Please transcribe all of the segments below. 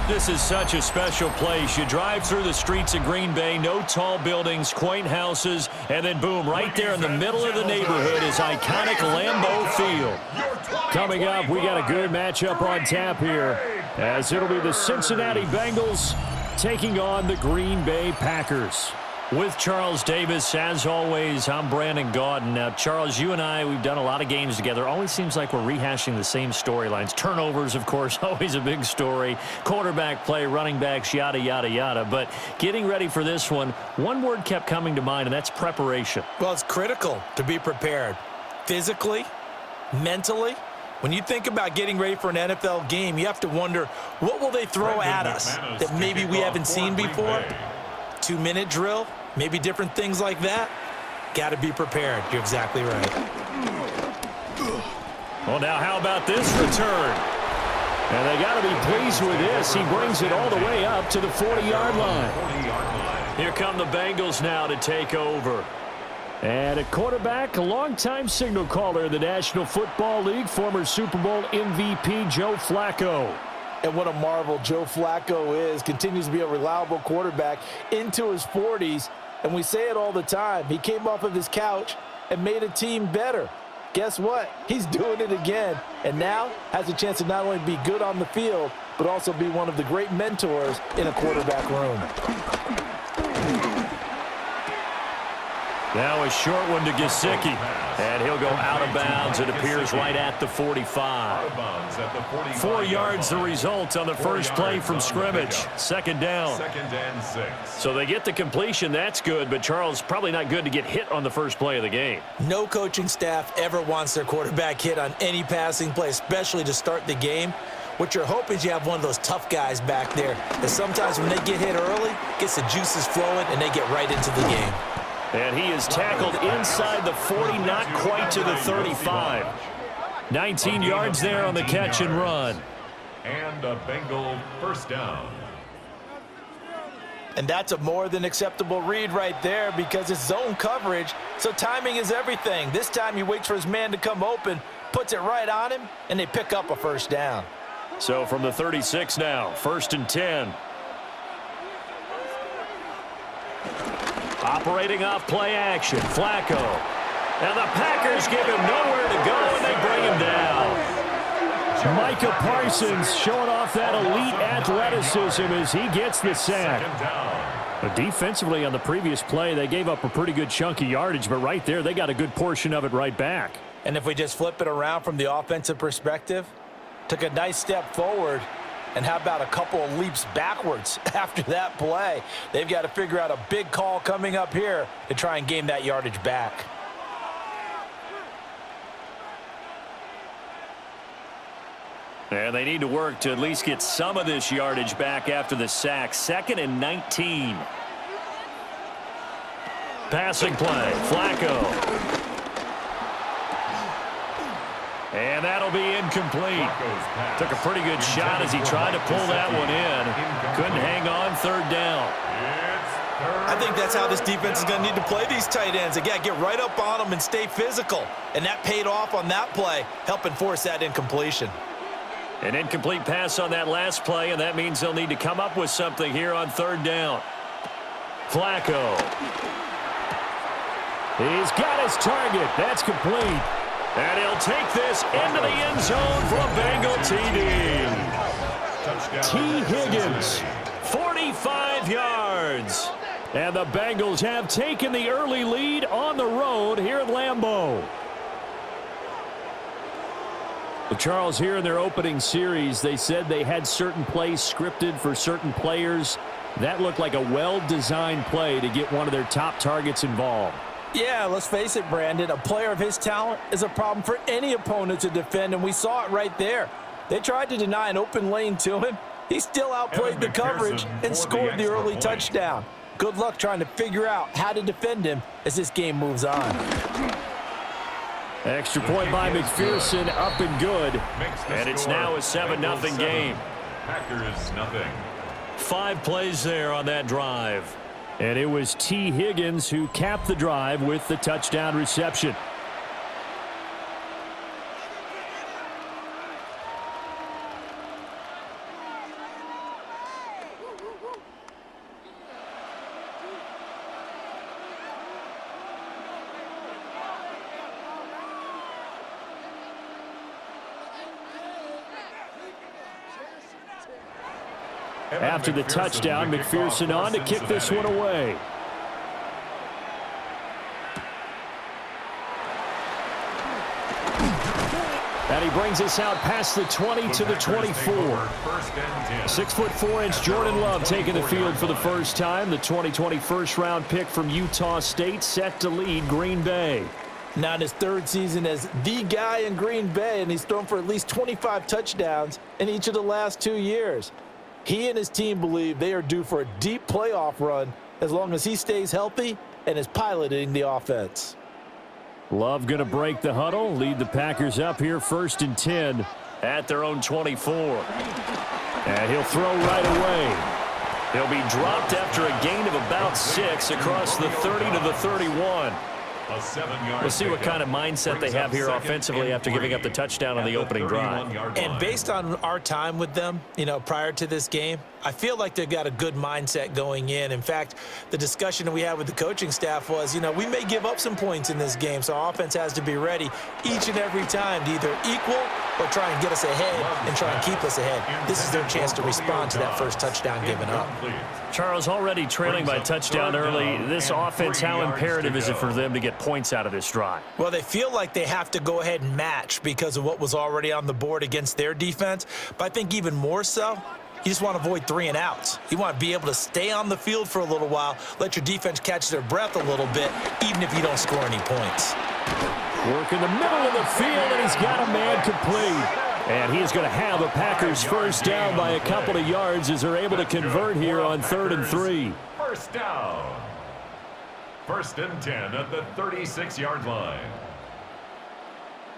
This is such a special place. You drive through the streets of Green Bay, no tall buildings, quaint houses, and then boom, right there in the middle of the neighborhood is iconic Lambeau Field. Coming up, we got a good matchup on tap here, as it'll be the Cincinnati Bengals taking on the Green Bay Packers. With Charles Davis, as always, I'm Brandon Gaudin. Now, Charles, you and I, we've done a lot of games together. Always seems like we're rehashing the same storylines. Turnovers, of course, always a big story. Quarterback play, running backs, yada, yada, yada. But getting ready for this one word kept coming to mind, and that's preparation. Well, it's critical to be prepared. Physically, mentally. When you think about getting ready for an NFL game, you have to wonder, what will they throw at us that maybe we haven't seen before? 2-minute drill? Maybe different things like that. Got to be prepared. You're exactly right. Well, now how about this return? And they got to be pleased with this. He brings it all the way up to the 40-yard line. Here come the Bengals now to take over. And a quarterback, a longtime signal caller in the National Football League, former Super Bowl MVP Joe Flacco. And what a marvel Joe Flacco is. Continues to be a reliable quarterback into his 40s. And we say it all the time. He came off of his couch and made a team better. Guess what? He's doing it again. And now has a chance to not only be good on the field, but also be one of the great mentors in a quarterback room. Now a short one to Gesicki. And he'll go out of bounds. It appears right at the 45. 4 yards the result on the first play from scrimmage. Second down. Second and 6. So they get the completion. That's good. But, Charles, probably not good to get hit on the first play of the game. No coaching staff ever wants their quarterback hit on any passing play, especially to start the game. What you're hoping is you have one of those tough guys back there that sometimes when they get hit early, gets the juices flowing, and they get right into the game. And he is tackled inside the 40, not quite to the 35. 19 yards there on the catch and run. And a Bengal first down. And that's a more than acceptable read right there because it's zone coverage, so timing is everything. This time he waits for his man to come open, puts it right on him, and they pick up a first down. So from the 36 now, 1st and 10. Operating off play action, Flacco. And the Packers give him nowhere to go, and they bring him down. Micah Parsons showing off that elite athleticism as he gets the sack. But defensively on the previous play, they gave up a pretty good chunk of yardage, but right there, they got a good portion of it right back. And if we just flip it around from the offensive perspective, took a nice step forward, and how about a couple of leaps backwards after that play? They've got to figure out a big call coming up here to try and gain that yardage back. And they need to work to at least get some of this yardage back after the sack. 2nd and 19. Passing play, Flacco. And that'll be incomplete. Took a pretty good shot as he tried to pull that one in. Couldn't hang on, 3rd down. I think that's how this defense is going to need to play these tight ends. Again, get right up on them and stay physical. And that paid off on that play, helping force that incompletion. An incomplete pass on that last play, and that means they'll need to come up with something here on 3rd down. Flacco. He's got his target. That's complete. And he'll take this into the end zone for a Bengal TD. T. Higgins, 45 yards. And the Bengals have taken the early lead on the road here at Lambeau. Well, Charles, here in their opening series, they said they had certain plays scripted for certain players. That looked like a well-designed play to get one of their top targets involved. Yeah, let's face it, Brandon. A player of his talent is a problem for any opponent to defend, and we saw it right there. They tried to deny an open lane to him. He still outplayed the coverage and scored the early touchdown. Good luck trying to figure out how to defend him as this game moves on. Extra point by McPherson, up and good. And it's now a 7-0 game. Packers nothing. 5 plays there on that drive. And it was T. Higgins who capped the drive with the touchdown reception. After the touchdown, McPherson on to kick this one away. And he brings us out past the 20 to the 24. 6'4" Jordan Love taking the field for the first time. The 2020 first-round pick from Utah State set to lead Green Bay. Now in his third season as the guy in Green Bay, and he's thrown for at least 25 touchdowns in each of the last 2 years. He and his team believe they are due for a deep playoff run as long as he stays healthy and is piloting the offense. Love going to break the huddle, lead the Packers up here 1st and 10 at their own 24. And he'll throw right away. He'll be dropped after a gain of about 6 across the 30 to the 31. We'll see what kind of mindset they have here offensively after giving up the touchdown on the opening drive. And based on our time with them, prior to this game, I feel like they've got a good mindset going in. In fact, the discussion that we had with the coaching staff was, we may give up some points in this game, so our offense has to be ready each and every time to either equal or try and get us ahead and try and keep us ahead. This is their chance to respond to that first touchdown given up. Charles, already trailing by touchdown early. This offense, how imperative is it for them to get points out of this drive? Well, they feel like they have to go ahead and match because of what was already on the board against their defense. But I think even more so, you just want to avoid 3 and outs. You want to be able to stay on the field for a little while, let your defense catch their breath a little bit, even if you don't score any points. Work in the middle of the field, and he's got a man complete. And he's going to have a Packers first down by a couple of yards as they're able to convert here on 3rd and 3. First down. 1st and 10 at the 36-yard line.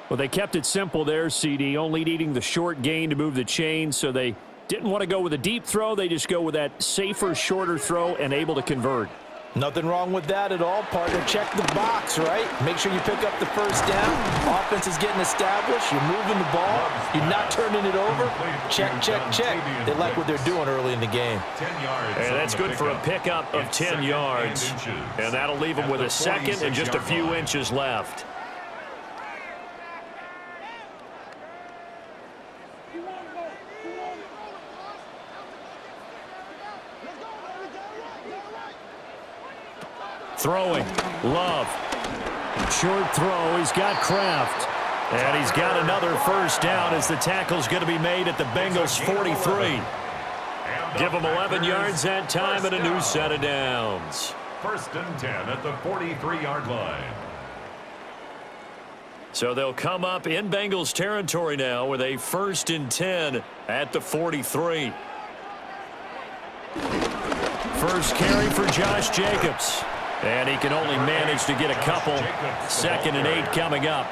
Well, they kept it simple there, CD, only needing the short gain to move the chains, so they didn't want to go with a deep throw. They just go with that safer, shorter throw and able to convert. Nothing wrong with that at all, partner. Check the box, right? Make sure you pick up the first down. Offense is getting established. You're moving the ball. You're not turning it over. Check, check, check. They like what they're doing early in the game. And that's good for a pickup of 10 yards. And that'll leave them with a second and just a few inches left. Throwing, Love. Short throw, he's got Kraft. And he's got another first down as the tackle's going to be made at the Bengals 43. Give them 11 yards that time and a new set of downs. 1st and 10 at the 43-yard line. So they'll come up in Bengals territory now with a 1st and 10 at the 43. First carry for Josh Jacobs. And he can only manage to get a couple. 2nd and 8 coming up.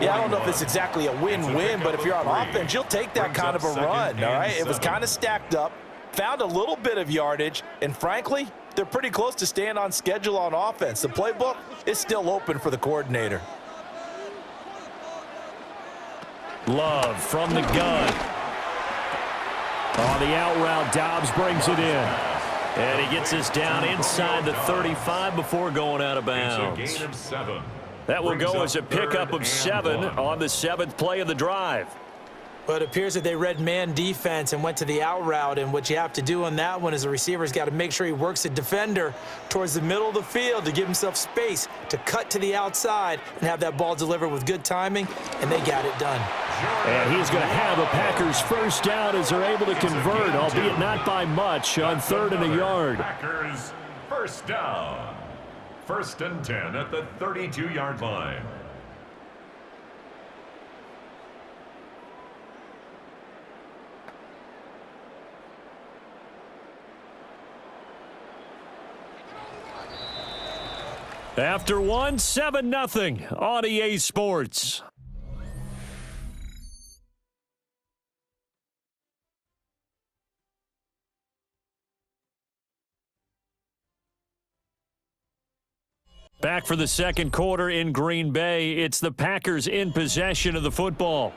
Yeah, I don't know if it's exactly a win-win, but if you're on offense, you'll take that kind of a run, all right? It was kind of stacked up, found a little bit of yardage, and frankly, they're pretty close to staying on schedule on offense. The playbook is still open for the coordinator. Love from the gun. On the out route, Dobbs brings it in. And he gets us down inside the 35 before going out of bounds. It's a gain of 7. That will go as a pickup of 7 on the 7th play of the drive. But it appears that they read man defense and went to the out route, and what you have to do on that one is the receiver's got to make sure he works the defender towards the middle of the field to give himself space to cut to the outside and have that ball delivered with good timing, and they got it done. And he's going to have a Packers first down as they're able to convert, albeit not by much, on 3rd and a yard. Packers first down. 1st and 10 at the 32-yard line. After one, 7-0 on EA Sports. Back for the second quarter in Green Bay. It's the Packers in possession of the football.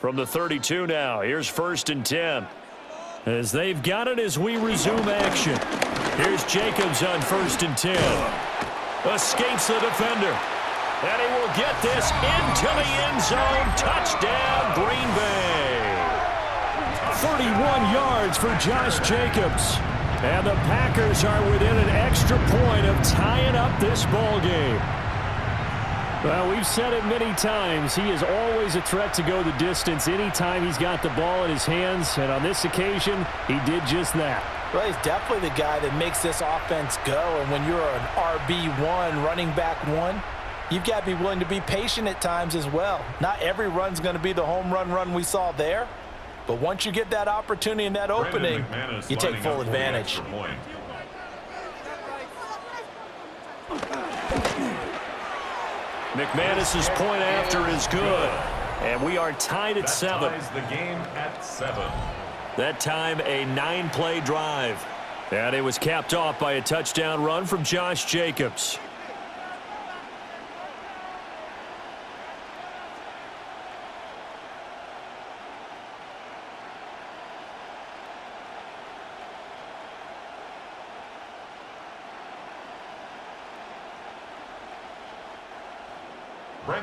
From the 32 now, here's 1st and 10. As they've got it as we resume action. Here's Jacobs on 1st and 10. Escapes the defender. And he will get this into the end zone. Touchdown, Green Bay. 31 yards yards for Josh Jacobs. And the Packers are within an extra point of tying up this ball game. Well, we've said it many times. He is always a threat to go the distance anytime he's got the ball in his hands. And on this occasion, he did just that. Well, he's definitely the guy that makes this offense go. And when you're an RB1, running back one, you've got to be willing to be patient at times as well. Not every run's going to be the home run we saw there. But once you get that opportunity and that opening, you take full advantage. McManus's point after is good. And we are tied at 7. That ties the game at 7. That time, a 9-play drive. And it was capped off by a touchdown run from Josh Jacobs.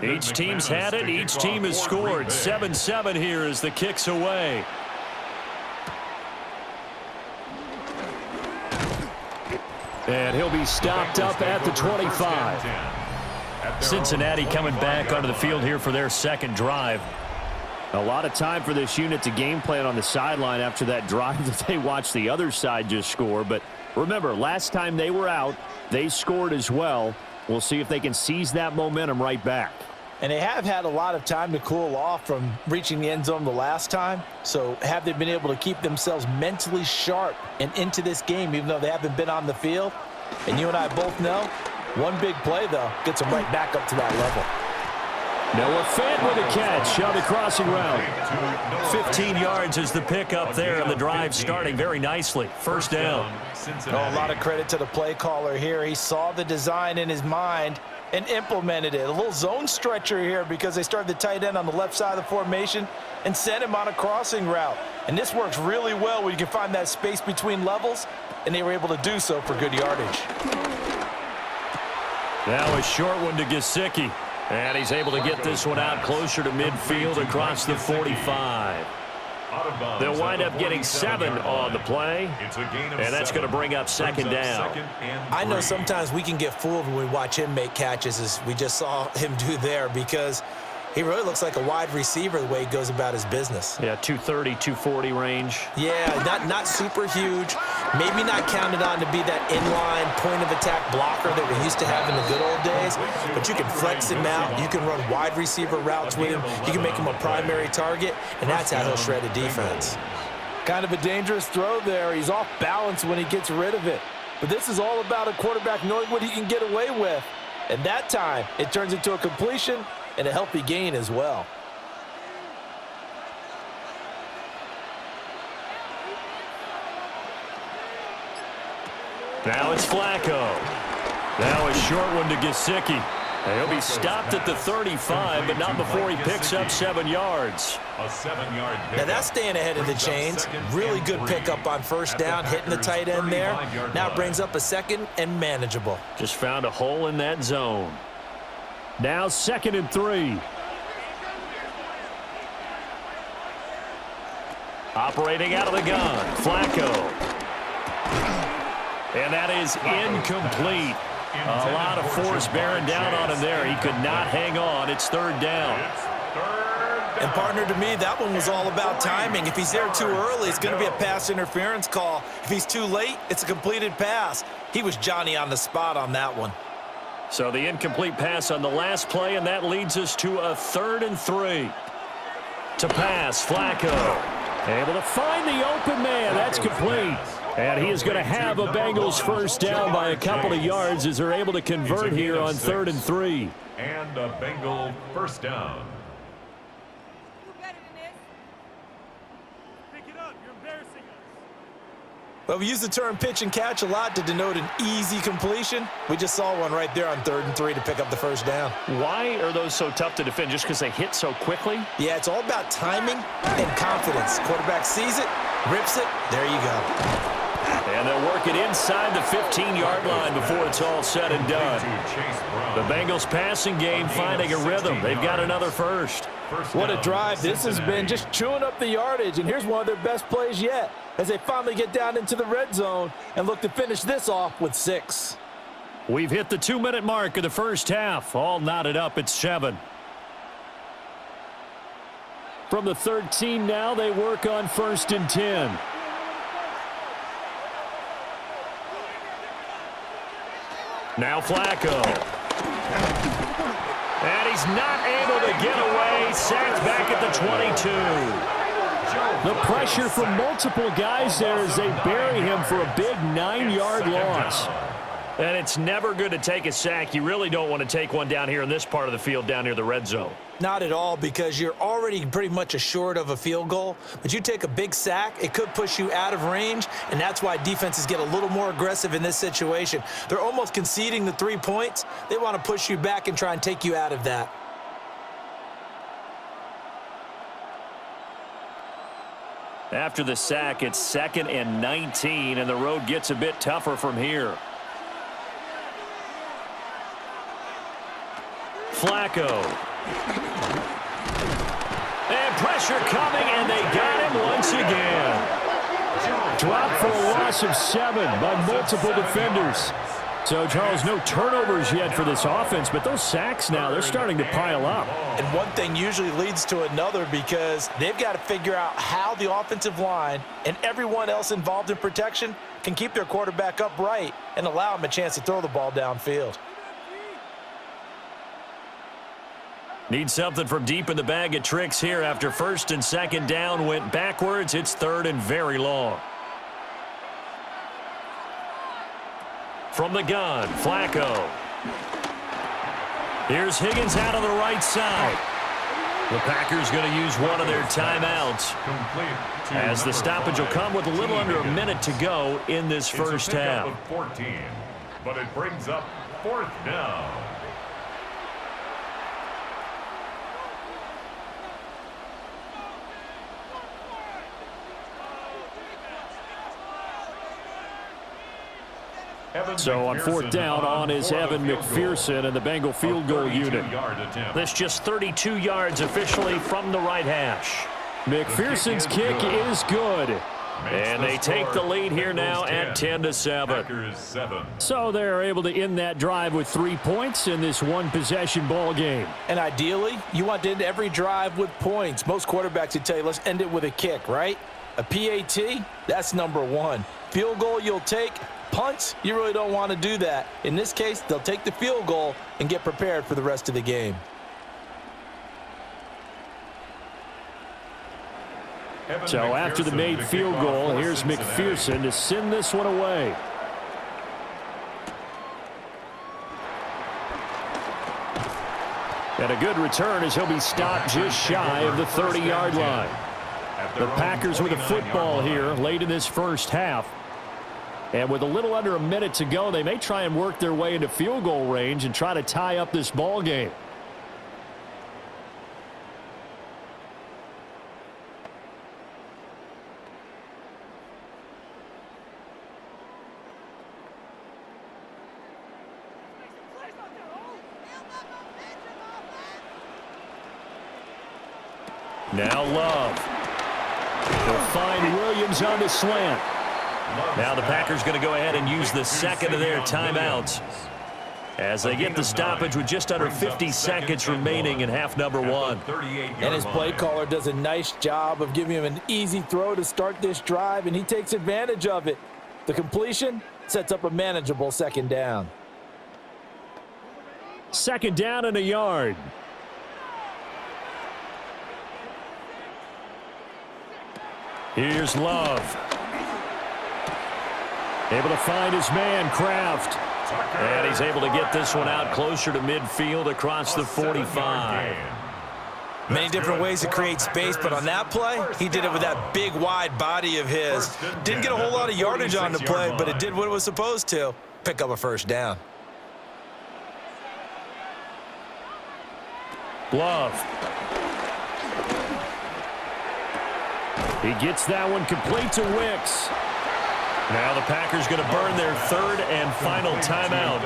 Each team's had it. Each team has scored. 7-7 here as the kick's away. And he'll be stopped up at the 25. Cincinnati coming back onto the field here for their second drive. A lot of time for this unit to game plan on the sideline after that drive that they watched the other side just score. But remember, last time they were out, they scored as well. We'll see if they can seize that momentum right back. And they have had a lot of time to cool off from reaching the end zone the last time. So have they been able to keep themselves mentally sharp and into this game, even though they haven't been on the field? And you and I both know, one big play, though, gets them right back up to that level. Noah Fant with a catch on the crossing route. 15 yards is the pickup there, and the drive starting very nicely. First down. A lot of credit to the play caller here. He saw the design in his mind and implemented it. A little zone stretcher here because they started the tight end on the left side of the formation and sent him on a crossing route. And this works really well when you can find that space between levels, and they were able to do so for good yardage. Now a short one to Gesicki. And he's able to get this one out closer to midfield across the 45. They'll wind up getting 7 on the play, and that's going to bring up second down. I know sometimes we can get fooled when we watch him make catches, as we just saw him do there, because he really looks like a wide receiver the way he goes about his business. Yeah, 230, 240 range. Yeah, not super huge. Maybe not counted on to be that inline point-of-attack blocker that we used to have in the good old days, but you can flex him out. You can run wide receiver routes with him. You can make him a primary target, and that's how he'll shred a defense. Kind of a dangerous throw there. He's off balance when he gets rid of it. But this is all about a quarterback knowing what he can get away with. And that time, it turns into a completion and a healthy gain as well. Now it's Flacco. Now a short one to Gesicki. He'll be stopped at the 35, but not before he picks up 7 yards. A 7-yard pickup. Now that's staying ahead of the chains. Really good pickup on first down, hitting the tight end there. Now it brings up a second and manageable. Just found a hole in that zone. Now 2nd and 3. Operating out of the gun, Flacco. And that is incomplete. A lot of force bearing down on him there. He could not hang on. It's 3rd down. And partner, to me, that one was all about timing. If he's there too early, it's going to be a pass interference call. If he's too late, it's a completed pass. He was Johnny on the spot on that one. So the incomplete pass on the last play, and that leads us to a 3rd and 3. To pass, Flacco. Able to find the open man. That's complete. And he is going to have a Bengals first down by a couple of yards as they're able to convert here on 3rd and 3. And a Bengal first down. Well, we use the term pitch and catch a lot to denote an easy completion. We just saw one right there on 3rd and 3 to pick up the first down. Why are those so tough to defend? Just because they hit so quickly? Yeah, it's all about timing and confidence. Quarterback sees it, rips it, there you go. And they'll work it inside the 15-yard line before it's all said and done. The Bengals passing game finding a rhythm. They've got another first. What a drive this has been, just chewing up the yardage. And here's one of their best plays yet as they finally get down into the red zone and look to finish this off with 6. We've hit the 2-minute mark of the first half. All knotted up at 7. From the 13 now, they work on 1st and 10. Now Flacco. And he's not able to get away. Sacked back at the 22. The pressure from multiple guys there as they bury him for a big 9-yard loss. And it's never good to take a sack. You really don't want to take one down here in this part of the field down near the red zone. Not at all, because you're already pretty much assured of a field goal. But you take a big sack, it could push you out of range, and that's why defenses get a little more aggressive in this situation. They're almost conceding the 3 points. They want to push you back and try and take you out of that. After the sack, it's 2nd and 19, and the road gets a bit tougher from here. Flacco. And pressure coming, and they got him once again. Dropped for a loss of 7 by multiple defenders. So, Charles, no turnovers yet for this offense, but those sacks now, they're starting to pile up. And one thing usually leads to another because they've got to figure out how the offensive line and everyone else involved in protection can keep their quarterback upright and allow him a chance to throw the ball downfield. Need something from deep in the bag of tricks here after 1st and 2nd down went backwards. It's 3rd and very long. From the gun, Flacco. Here's Higgins out on the right side. The Packers going to use one of their timeouts as the stoppage will come with a little under a minute to go in this first half. 14, but it brings up 4th down. So on 4th down on is Evan McPherson and the Bengal field goal unit. This just 32 yards officially from the right hash. McPherson's kick is good. And they take the lead here now at 10-7. So they're able to end that drive with 3 points in this one-possession ball game. And ideally, you want to end every drive with points. Most quarterbacks would tell you, let's end it with a kick, right? A PAT, that's number 1. Field goal you'll take. Punts, you really don't want to do that. In this case, they'll take the field goal and get prepared for the rest of the game. So after the made field goal, here's McPherson to send this one away. And a good return as he'll be stopped just shy of the 30-yard line. The Packers with a football here late in this first half. And with a little under a minute to go, they may try and work their way into field goal range and try to tie up this ball game. Now Love. They'll find Williams on the slant. Now the Packers going to go ahead and use the 2nd of their timeouts as they get the stoppage with just under 50 seconds remaining in half number 1. And his play caller does a nice job of giving him an easy throw to start this drive, and he takes advantage of it. The completion sets up a manageable 2nd down. 2nd down and a yard. Here's Love. Able to find his man, Kraft. And he's able to get this one out closer to midfield across the 45. Many different ways to create space, but on that play, he did it with that big, wide body of his. Didn't get a whole lot of yardage on the play, but it did what it was supposed to. Pick up a 1st down. Love. He gets that one complete to Wicks. Now the Packers going to burn their third and final timeout,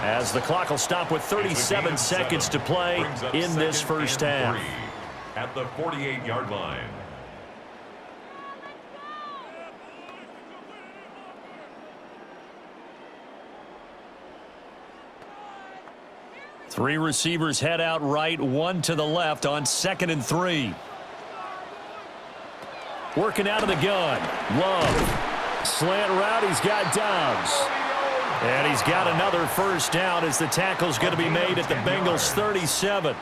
as the clock will stop with 37 seconds to play in this first half. At the 48-yard line. Three receivers head out right, one to the left on 2nd and 3. Working out of the gun. Love. Slant route, he's got Dobbs. And he's got another first down as the tackle's going to be made at the Bengals 37.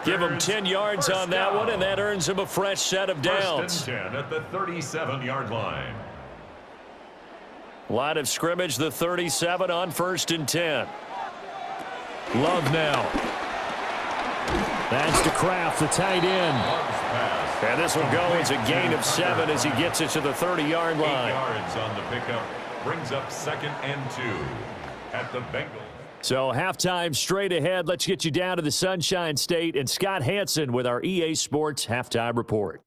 Give him 10 yards on that one, and that earns him a fresh set of downs. 1st and 10 at the 37-yard line. Line of scrimmage, the 37 on 1st and 10. Love now. That's to Kraft, the tight end. And this will go as a gain of 7 as he gets it to the 30-yard line. 8 yards on the pickup. Brings up 2nd and 2 at the Bengals. So halftime straight ahead. Let's get you down to the Sunshine State and Scott Hansen with our EA Sports Halftime Report.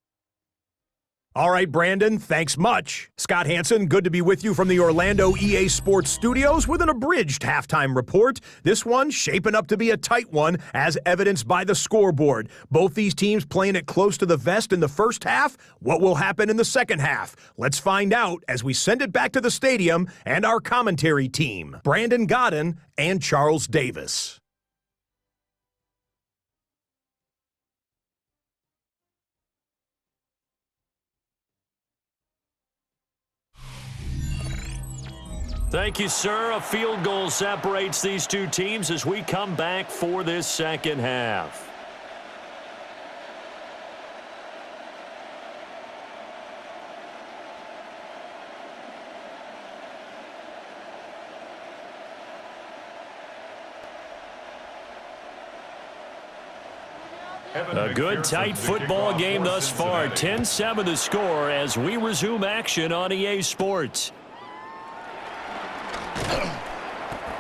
All right, Brandon, thanks much. Scott Hansen, good to be with you from the Orlando EA Sports Studios with an abridged halftime report. This one shaping up to be a tight one, as evidenced by the scoreboard. Both these teams playing it close to the vest in the first half. What will happen in the second half? Let's find out as we send it back to the stadium and our commentary team, Brandon Godden and Charles Davis. Thank you, sir. A field goal separates these two teams as we come back for this second half. A good, tight football game thus far. 10-7 the score as we resume action on EA Sports.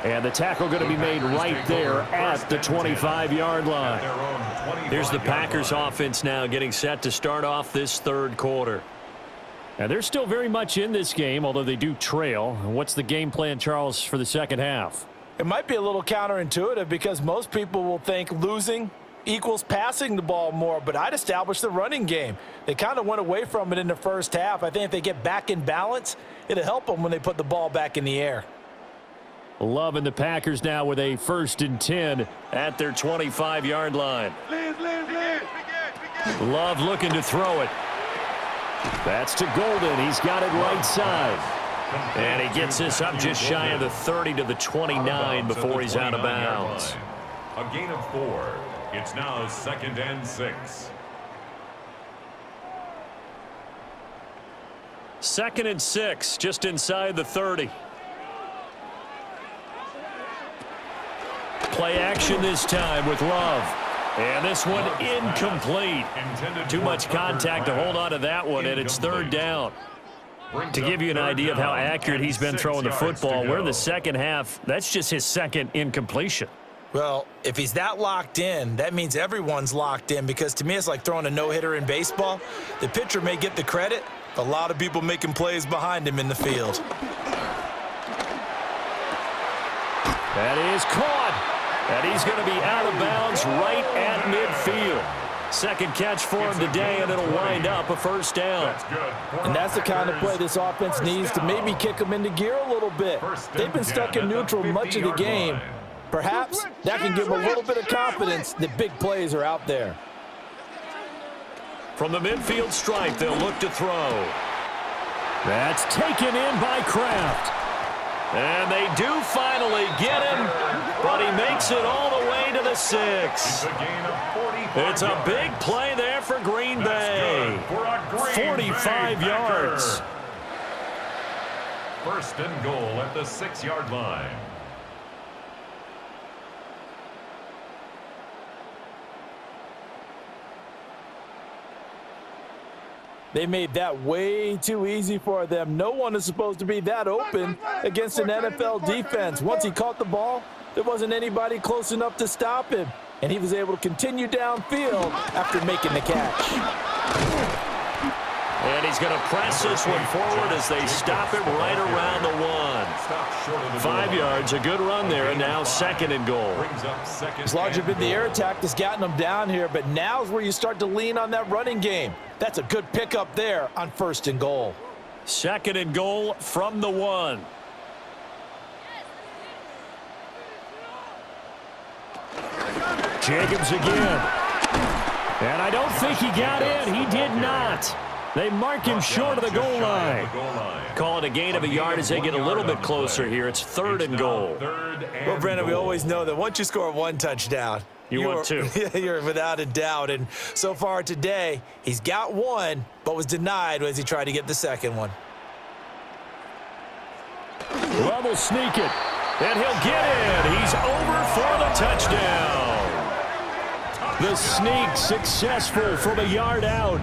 And the tackle going to be made right there at the 25-yard line. Here's the Packers offense now getting set to start off this third quarter. And they're still very much in this game, although they do trail. What's the game plan, Charles, for the second half? It might be a little counterintuitive because most people will think losing equals passing the ball more, but I'd establish the running game. They kind of went away from it in the first half. I think if they get back in balance, it'll help them when they put the ball back in the air. Loving the Packers now with a 1st and 10 at their 25-yard line. Love looking to throw it. That's to Golden. He's got it right side. And he gets this up just shy of the 30 to the 29 before he's out of bounds. A gain of 4. It's now 2nd and 6. 2nd and 6, just inside the 30. Play action this time with Love. And this one incomplete. Too much contact to hold on to that one, and it's 3rd down. To give you an idea of how accurate he's been throwing the football, we're in the second half. That's just his 2nd incompletion. Well, if he's that locked in, that means everyone's locked in, because to me it's like throwing a no-hitter in baseball. The pitcher may get the credit, a lot of people making plays behind him in the field. That is caught. And he's going to be out of bounds right at midfield. 2nd catch for him today, and it'll wind up a 1st down. And that's the kind of play this offense needs to maybe kick them into gear a little bit. They've been stuck in neutral much of the game. Perhaps that can give them a little bit of confidence that big plays are out there. From the midfield stripe, they'll look to throw. That's taken in by Kraft. And they do finally get him, but he makes it all the way to the 6. It's a big play there for Green Bay. 45 yards. 1st and goal at the 6-yard line. They made that way too easy for them. No one is supposed to be that open against an NFL defense. Once he caught the ball, there wasn't anybody close enough to stop him, and he was able to continue downfield after making the catch. And he's going to press this one forward as they stop it right around the 1. 5 yards, a good run there, and now 2nd and goal. As long as you've been the air attack that's gotten them down here, but now's where you start to lean on that running game. That's a good pickup there on 1st and goal. 2nd and goal from the 1. Jacobs again. And I don't think he got in. He did not. They mark him short of the goal line. Call it a gain of a yard as they get a little bit closer here. It's 3rd and goal. Well, Brandon, we always know that once you score 1 touchdown, you want 2. You're without a doubt. And so far today, he's got 1, but was denied as he tried to get the 2nd one. Love will sneak it. And he'll get in. He's over for the touchdown. The sneak successful from a yard out.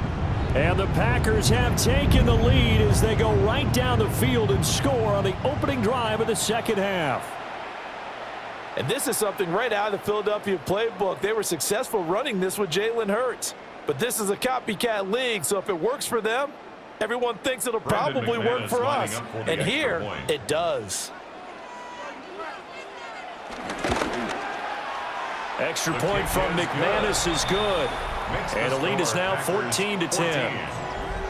And the Packers have taken the lead as they go right down the field and score on the opening drive of the 2nd half. And this is something right out of the Philadelphia playbook. They were successful running this with Jalen Hurts. But this is a copycat league, so if it works for them, everyone thinks it'll probably work for us. And here, it does. Extra point from McManus is good. And the lead is now 14-10.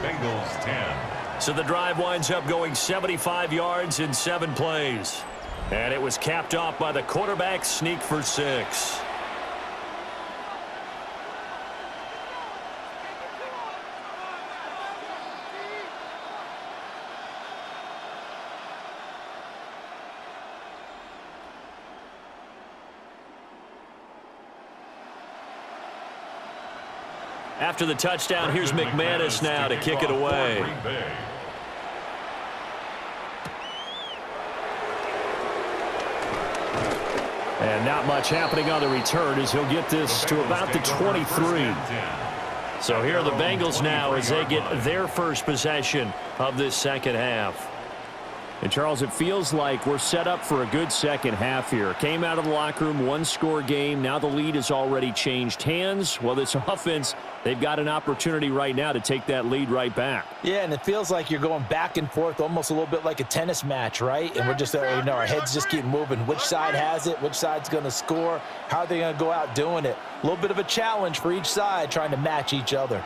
Bengals 10. So the drive winds up going 75 yards in 7 plays. And it was capped off by the quarterback sneak for 6. After the touchdown, here's McManus now to kick it away. And not much happening on the return as he'll get this to about the 23. So here are the Bengals now as they get their first possession of this 2nd half. And, Charles, it feels like we're set up for a good 2nd half here. Came out of the locker room, 1-score game. Now the lead has already changed hands. Well, this offense, they've got an opportunity right now to take that lead right back. Yeah, and it feels like you're going back and forth almost a little bit like a tennis match, right? And we're just, our heads just keep moving. Which side has it? Which side's going to score? How are they going to go out doing it? A little bit of a challenge for each side trying to match each other.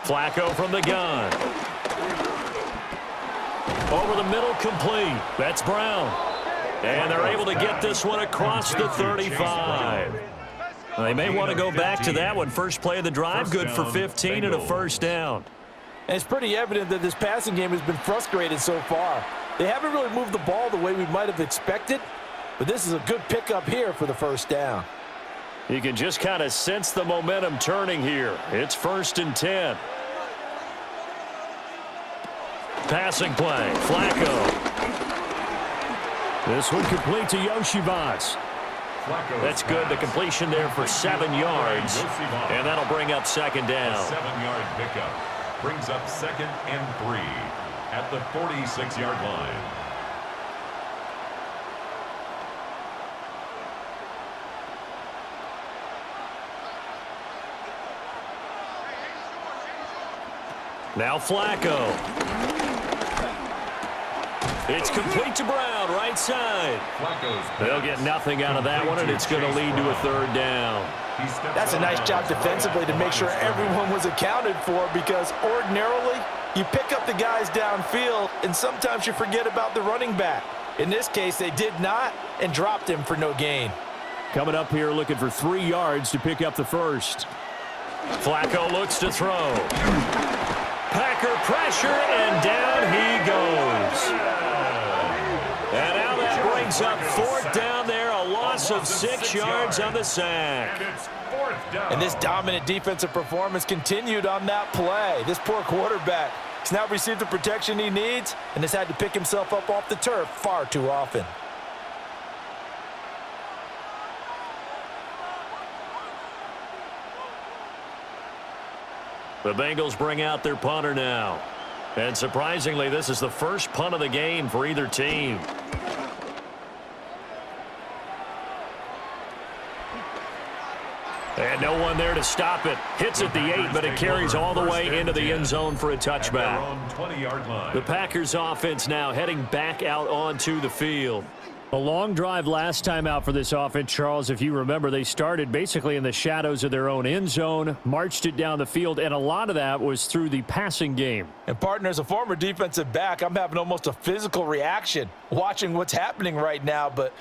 Flacco from the gun. Over the middle, complete. That's Brown. And they're able to get this one across the 35. They may want to go back to that one. First play of the drive, good for 15 and a 1st down. And it's pretty evident that this passing game has been frustrated so far. They haven't really moved the ball the way we might have expected, but this is a good pickup here for the 1st down. You can just kind of sense the momentum turning here. It's 1st and 10. Passing play, Flacco. This one complete to Yoshivas. That's good. The completion there for 7 yards. And that'll bring up 2nd down. 7-yard pickup brings up 2nd and 3 at the 46-yard line. Now Flacco. It's complete to Brown, right side. They'll get nothing out of that one, and it's going to lead to a 3rd down. That's a nice job defensively to make sure everyone was accounted for, because ordinarily you pick up the guys downfield, and sometimes you forget about the running back. In this case, they did not and dropped him for no gain. Coming up here looking for 3 yards to pick up the 1st. Flacco looks to throw. Packer pressure, and down he goes. And now that brings up 4th down there, a loss of 6 yards on the sack. And this dominant defensive performance continued on that play. This poor quarterback has now received the protection he needs and has had to pick himself up off the turf far too often. The Bengals bring out their punter now. And surprisingly, this is the first punt of the game for either team. And no one there to stop it. Hits at the 8, but it carries all the way into the end zone for a touchback. The Packers offense now heading back out onto the field. A long drive last time out for this offense, Charles. If you remember, they started basically in the shadows of their own end zone, marched it down the field, and a lot of that was through the passing game. And, partner, as a former defensive back, I'm having almost a physical reaction watching what's happening right now. But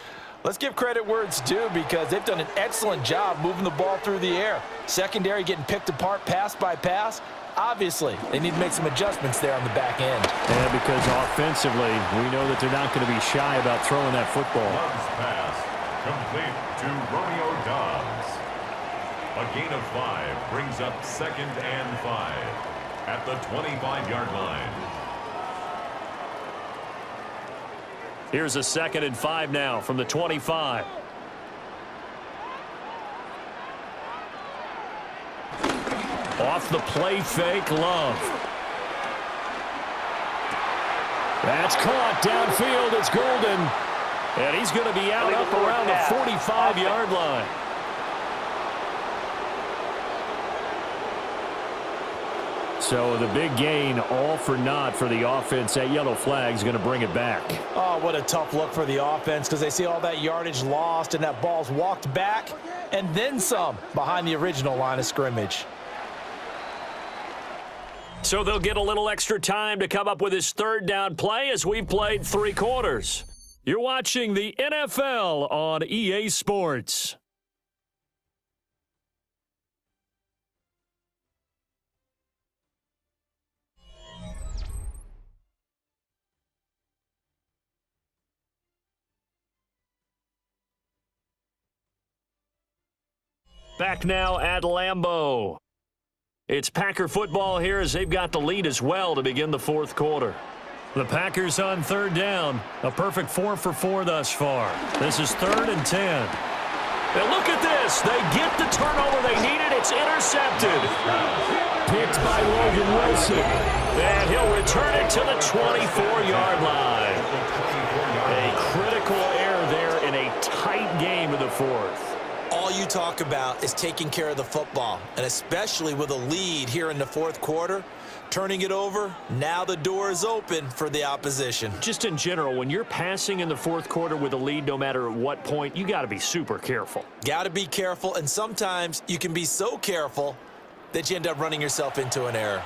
let's give credit where it's due because they've done an excellent job moving the ball through the air. Secondary getting picked apart pass by pass. Obviously, they need to make some adjustments there on the back end. Yeah, because offensively, we know that they're not going to be shy about throwing that football. Dobbs pass complete to Romeo Dobbs. A gain of 5 brings up 2nd and 5 at the 25-yard line. Here's a 2nd and 5 now from the 25. Off the play fake, Love. That's caught downfield. It's Golden. And he's going to be out up around the 45-yard line. So the big gain, all for naught for the offense. That yellow flag is going to bring it back. Oh, what a tough look for the offense because they see all that yardage lost and that ball's walked back and then some behind the original line of scrimmage. So they'll get a little extra time to come up with his 3rd down play as we've played 3 quarters. You're watching the NFL on EA Sports. Back now at Lambeau. It's Packer football here as they've got the lead as well to begin the 4th quarter. The Packers on 3rd down. A perfect 4 for 4 thus far. This is 3rd and 10. And look at this. They get the turnover they needed. It's intercepted. Picked by Logan Wilson. And he'll return it to the 24-yard line. A critical error there in a tight game in the 4th. All you talk about is taking care of the football, and especially with a lead here in the 4th quarter, turning it over, now the door is open for the opposition. Just in general, when you're passing in the 4th quarter with a lead, no matter at what point, you got to be super careful. Got to be careful, and sometimes you can be so careful that you end up running yourself into an error.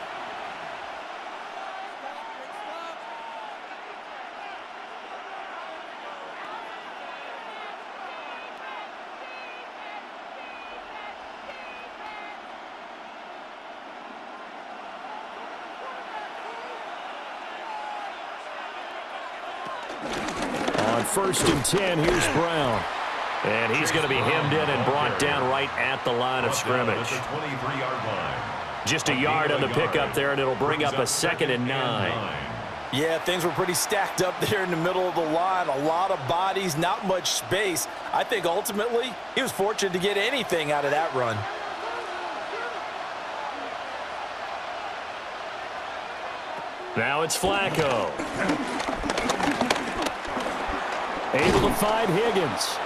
On 1st and 10, here's Brown. And he's going to be hemmed in and brought down right at the line of scrimmage. Just a yard on the pickup there, and it'll bring up a 2nd and 9. Yeah, things were pretty stacked up there in the middle of the line. A lot of bodies, not much space. I think ultimately he was fortunate to get anything out of that run. Now it's Flacco. Able to find Higgins.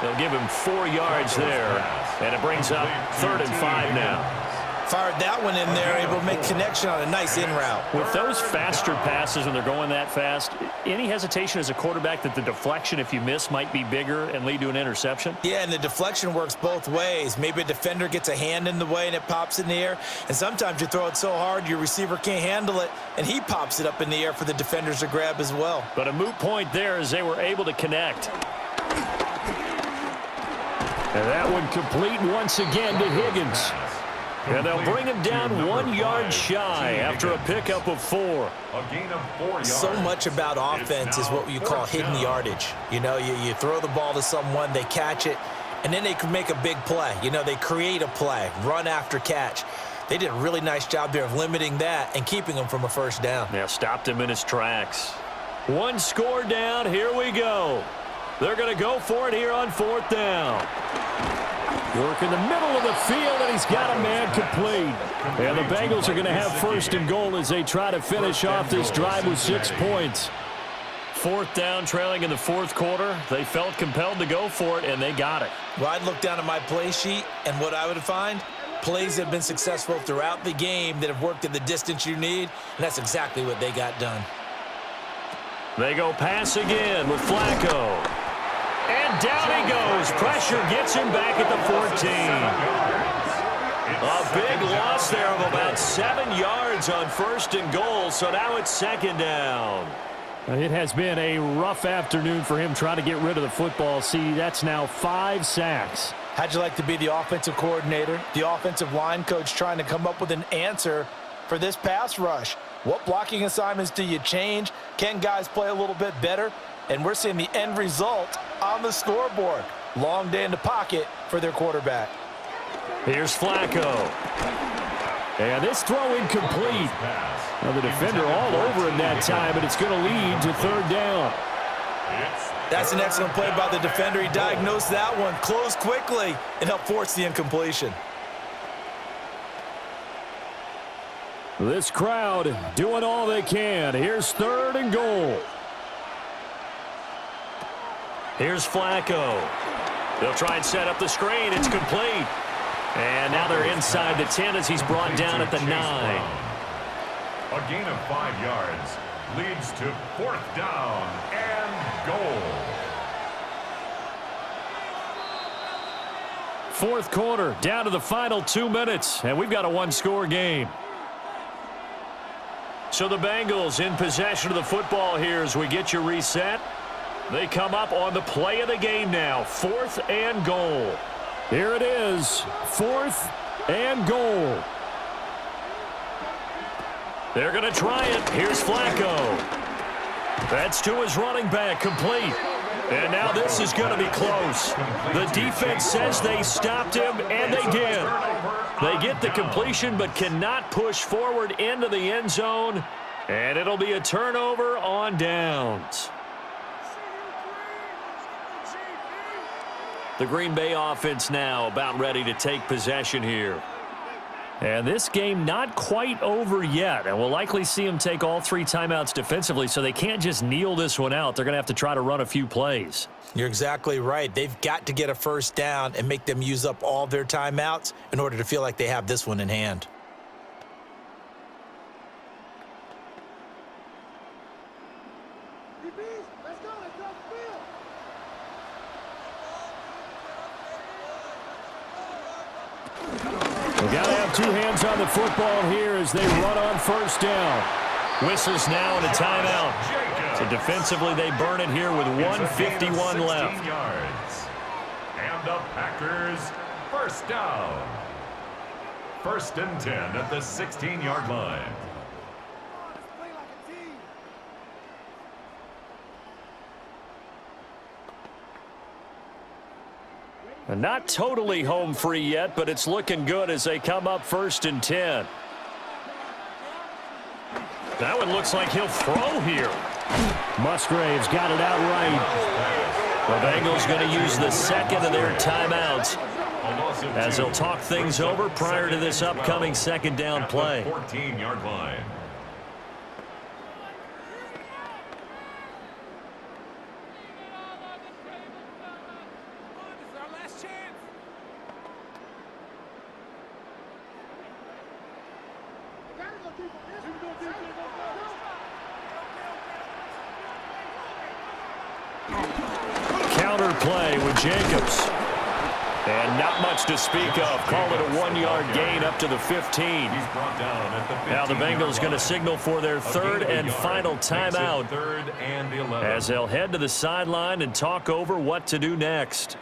They'll give him 4 yards there, and it brings up 3rd and 5 now. Fired that one in there, able to make connection on a nice in route. With those faster passes when they're going that fast, any hesitation as a quarterback that the deflection, if you miss, might be bigger and lead to an interception? Yeah, and the deflection works both ways. Maybe a defender gets a hand in the way and it pops in the air, and sometimes you throw it so hard your receiver can't handle it, and he pops it up in the air for the defenders to grab as well. But a moot point there as they were able to connect. And that one complete once again to Higgins. And they'll bring him down 1 yard shy after a pickup of 4. A gain of 4 yards. So much about offense is what you call hidden yardage. You know, you throw the ball to someone, they catch it, and then they can make a big play. You know, they create a play, run after catch. They did a really nice job there of limiting that and keeping him from a 1st down. Yeah, stopped him in his tracks. 1 score down. Here we go. They're going to go for it here on 4th down. Work in the middle of the field, and he's got a man complete. And the Bengals are going to have 1st and goal as they try to finish off this drive with 6 points. 4th down, trailing in the 4th quarter. They felt compelled to go for it, and they got it. Well, I'd look down at my play sheet, and what I would find, plays that have been successful throughout the game that have worked at the distance you need, and that's exactly what they got done. They go pass again with Flacco. And down he goes. Pressure gets him back at the 14. A big loss there of about 7 yards on 1st and goal, so now it's 2nd down. It has been a rough afternoon for him trying to get rid of the football. See, that's now 5 sacks. How'd you like to be the offensive coordinator, the offensive line coach trying to come up with an answer for this pass rush? What blocking assignments do you change? Can guys play a little bit better? And we're seeing the end result on the scoreboard. Long day in the pocket for their quarterback. Here's Flacco. And this throw incomplete. Now the defender all over him that time, and it's going to lead to 3rd down. That's an excellent play by the defender. He diagnosed that one, closed quickly, and helped force the incompletion. This crowd doing all they can. Here's 3rd and goal. Here's Flacco. They'll try and set up the screen. It's complete. And now they're inside the 10 as he's brought down at the 9. A gain of 5 yards leads to 4th down and goal. 4th quarter, down to the final 2 minutes, and we've got a 1-score game. So the Bengals in possession of the football here as we get you reset. They come up on the play of the game now, 4th and goal. Here it is, 4th and goal. They're going to try it. Here's Flacco. That's to his running back, complete. And now this is going to be close. The defense says they stopped him, and they did. They get the completion but cannot push forward into the end zone, and it'll be a turnover on downs. The Green Bay offense now about ready to take possession here. And this game not quite over yet, and we'll likely see them take all 3 timeouts defensively, so they can't just kneel this one out. They're going to have to try to run a few plays. You're exactly right. They've got to get a 1st down and make them use up all their timeouts in order to feel like they have this one in hand. We've got to have 2 hands on the football here as they run on 1st down. Whistles now and a timeout. So defensively they burn it here with 1:51 left. Yards. And the Packers 1st down. 1st and 10 at the 16-yard line. Not totally home free yet, but it's looking good as they come up 1st and 10. That one looks like he'll throw here. Musgrave's got it out right. The Bengals going to use the 2nd of their timeouts as they'll talk things over prior to this upcoming 2nd down play. 14-yard line. Counter play with Jacobs. And not much to speak of. Call it a 1-yard gain up to the 15. Now the Bengals going to signal for their 3rd and final timeout as they'll head to the sideline and talk over what to do next.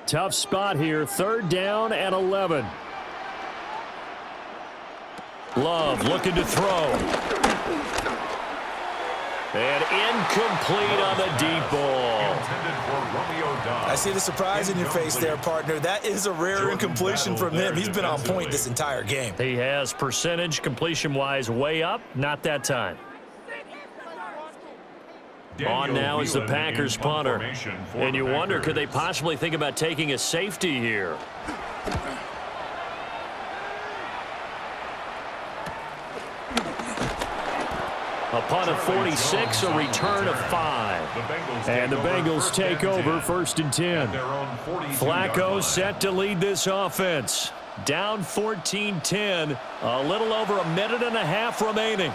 Tough spot here, 3rd down and 11. Love looking to throw. And incomplete on the deep ball. I see the surprise in your face there, partner. That is a rare incompletion from him. He's been on point this entire game. He has percentage completion-wise way up. Not that time. On now is the Whelan Packers in punt punter. formation for And the you wonder, could they Packers. possibly think about taking a safety here? A punt of 46, a return of 5. And the Bengals take over 1st and 10. Flacco set to lead this offense. Down 14-10, a little over a minute and a half remaining.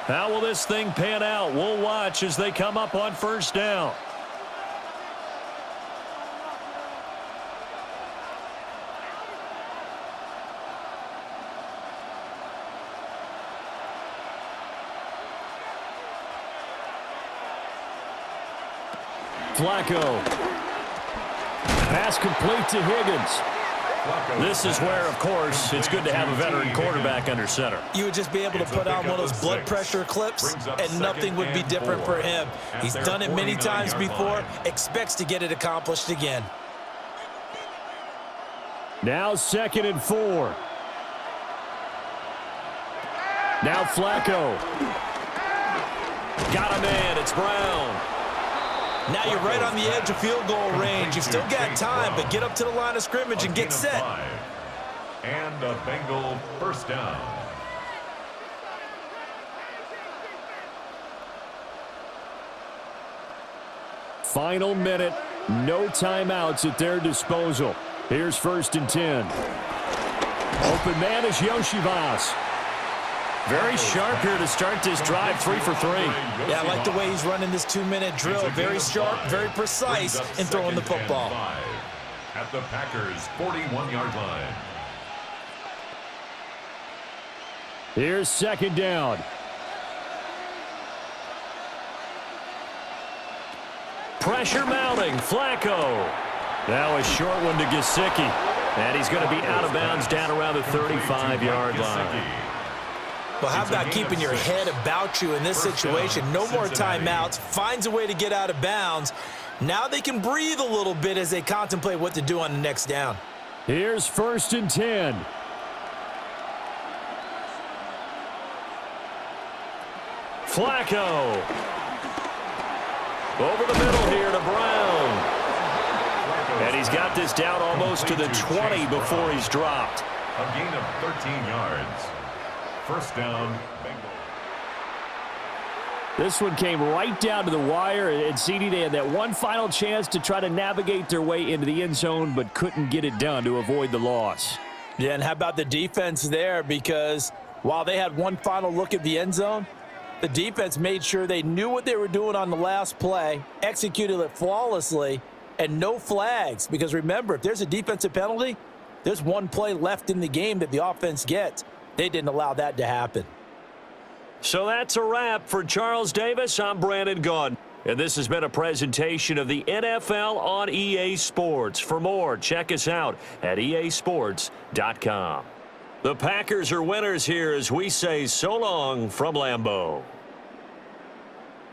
How will this thing pan out? We'll watch as they come up on 1st down. Flacco. Pass complete to Higgins. This is where, of course, it's good to have a veteran quarterback under center. You would just be able to put on one of those blood pressure clips, and nothing would be different for him. He's done it many times before, expects to get it accomplished again. Now 2nd and 4. Now Flacco. Got him in. It's Brown. Now you're right on the edge of field goal range. You've still got time, but get up to the line of scrimmage and get set. And a Bengal 1st down. Final minute. No timeouts at their disposal. Here's 1st and 10. Open man is Yoshivas. Very sharp here to start this drive, 3 for 3. Yeah, I like the way he's running this 2-minute drill. Very sharp, very precise in throwing the football. At the Packers' 41-yard line. Here's 2nd down. Pressure mounting. Flacco. Now a short one to Gesicki. And he's going to be out of bounds down around the 35-yard line. Well, how about keeping your head about you in this situation? No more timeouts. Finds a way to get out of bounds. Now they can breathe a little bit as they contemplate what to do on the next down. Here's 1st and 10. Flacco. Over the middle here to Brown. And he's got this down almost to the 20 before he's dropped. A gain of 13 yards. 1st down, Bengals. This one came right down to the wire, and CD, they had that one final chance to try to navigate their way into the end zone, but couldn't get it done to avoid the loss. Yeah, and how about the defense there? Because while they had one final look at the end zone, the defense made sure they knew what they were doing on the last play, executed it flawlessly, and no flags. Because remember, if there's a defensive penalty, there's one play left in the game that the offense gets. They didn't allow that to happen. So that's a wrap for Charles Davis. I'm Brandon Gunn. And this has been a presentation of the NFL on EA Sports. For more, check us out at easports.com. The Packers are winners here as we say so long from Lambeau.